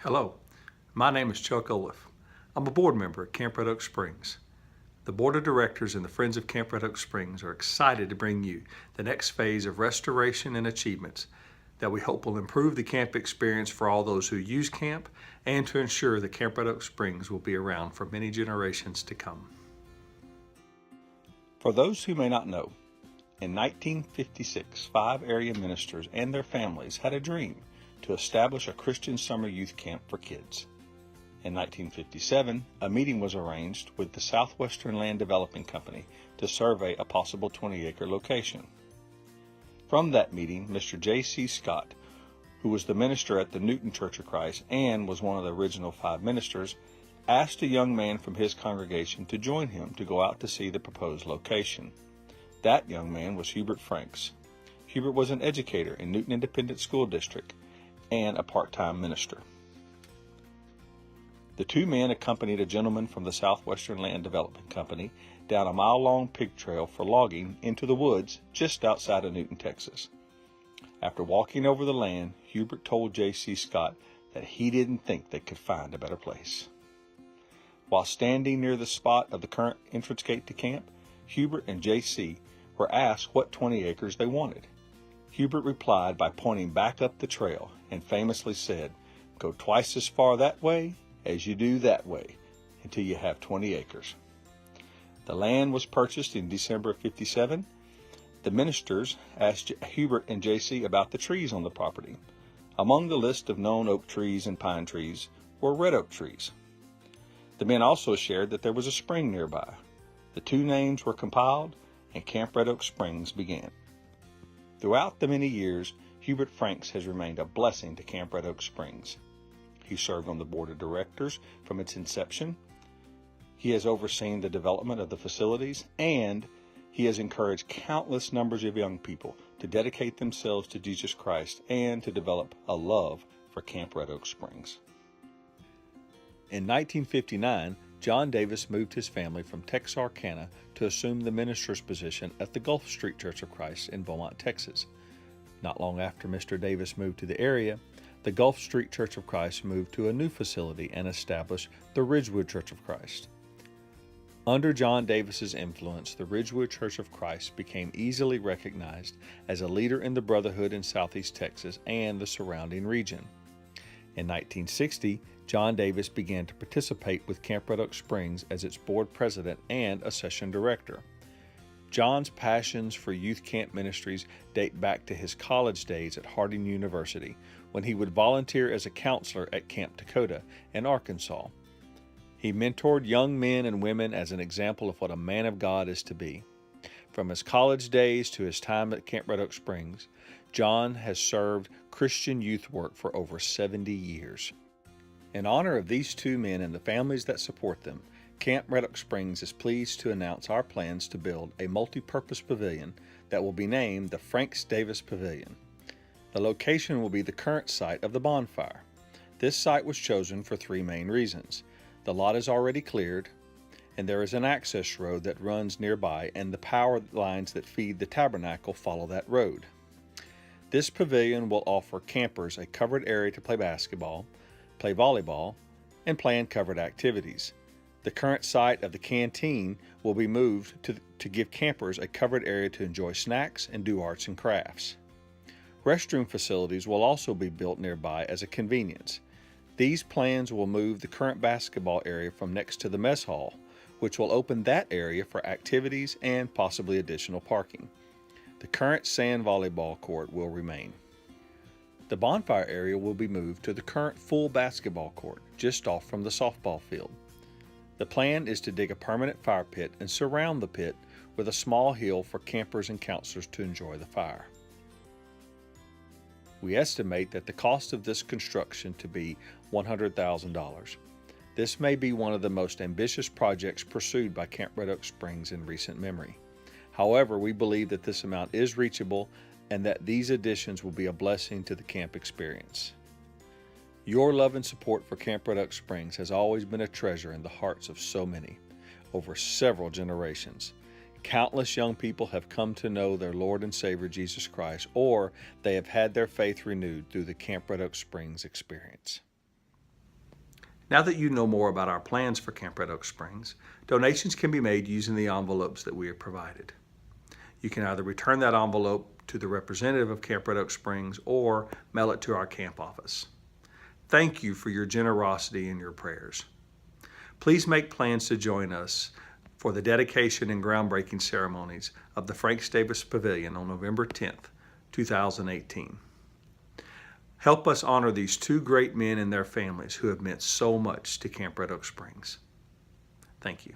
Hello, my name is Chuck Olaf. I'm a board member at Camp Red Oak Springs. The Board of Directors and the Friends of Camp Red Oak Springs are excited to bring you the next phase of restoration and achievements that we hope will improve the camp experience for all those who use camp and to ensure that Camp Red Oak Springs will be around for many generations to come. For those who may not know, in 1956, 5 area ministers and their families had a dream to establish a Christian summer youth camp for kids. In 1957, a meeting was arranged with the Southwestern Land Developing Company to survey a possible 20-acre location. From that meeting, Mr. J.C. Scott, who was the minister at the Newton Church of Christ and was one of the original 5 ministers, asked a young man from his congregation to join him to go out to see the proposed location. That young man was Hubert Franks. Hubert was an educator in Newton Independent School District and a part-time minister. The 2 men accompanied a gentleman from the Southwestern Land Development Company down a mile-long pig trail for logging into the woods just outside of Newton, Texas. After walking over the land, Hubert told J.C. Scott that he didn't think they could find a better place. While standing near the spot of the current entrance gate to camp, Hubert and J.C. were asked what 20 acres they wanted. Hubert replied by pointing back up the trail and famously said, "Go twice as far that way as you do that way until you have 20 acres." The land was purchased in December of 57. The ministers asked Hubert and J.C. about the trees on the property. Among the list of known oak trees and pine trees were red oak trees. The men also shared that there was a spring nearby. The 2 names were compiled and Camp Red Oak Springs began. Throughout the many years, Hubert Franks has remained a blessing to Camp Red Oak Springs. He served on the board of directors from its inception. He has overseen the development of the facilities, and he has encouraged countless numbers of young people to dedicate themselves to Jesus Christ and to develop a love for Camp Red Oak Springs. In 1959, John Davis moved his family from Texarkana to assume the minister's position at the Gulf Street Church of Christ in Beaumont, Texas. Not long after Mr. Davis moved to the area, the Gulf Street Church of Christ moved to a new facility and established the Ridgewood Church of Christ. Under John Davis's influence, the Ridgewood Church of Christ became easily recognized as a leader in the brotherhood in Southeast Texas and the surrounding region. In 1960, John Davis began to participate with Camp Red Oak Springs as its board president and a session director. John's passions for youth camp ministries date back to his college days at Harding University, when he would volunteer as a counselor at Camp Dakota in Arkansas. He mentored young men and women as an example of what a man of God is to be. From his college days to his time at Camp Red Oak Springs, John has served Christian youth work for over 70 years. In honor of these 2 men and the families that support them, Camp Red Oak Springs is pleased to announce our plans to build a multi-purpose pavilion that will be named the Franks Davis Pavilion. The location will be the current site of the bonfire. This site was chosen for 3 main reasons. The lot is already cleared, and there is an access road that runs nearby, and the power lines that feed the tabernacle follow that road. This pavilion will offer campers a covered area to play basketball, play volleyball, and plan covered activities. The current site of the canteen will be moved to give campers a covered area to enjoy snacks and do arts and crafts. Restroom facilities will also be built nearby as a convenience. These plans will move the current basketball area from next to the mess hall, which will open that area for activities and possibly additional parking. The current sand volleyball court will remain. The bonfire area will be moved to the current full basketball court just off from the softball field. The plan is to dig a permanent fire pit and surround the pit with a small hill for campers and counselors to enjoy the fire. We estimate that the cost of this construction to be $100,000. This may be one of the most ambitious projects pursued by Camp Red Oak Springs in recent memory. However, we believe that this amount is reachable and that these additions will be a blessing to the camp experience. Your love and support for Camp Red Oak Springs has always been a treasure in the hearts of so many, over several generations. Countless young people have come to know their Lord and Savior Jesus Christ, or they have had their faith renewed through the Camp Red Oak Springs experience. Now that you know more about our plans for Camp Red Oak Springs, donations can be made using the envelopes that we have provided. You can either return that envelope to the representative of Camp Red Oak Springs or mail it to our camp office. Thank you for your generosity and your prayers. Please make plans to join us for the dedication and groundbreaking ceremonies of the Frank Davis Pavilion on November 10th, 2018. Help us honor these two great men and their families who have meant so much to Camp Red Oak Springs. Thank you.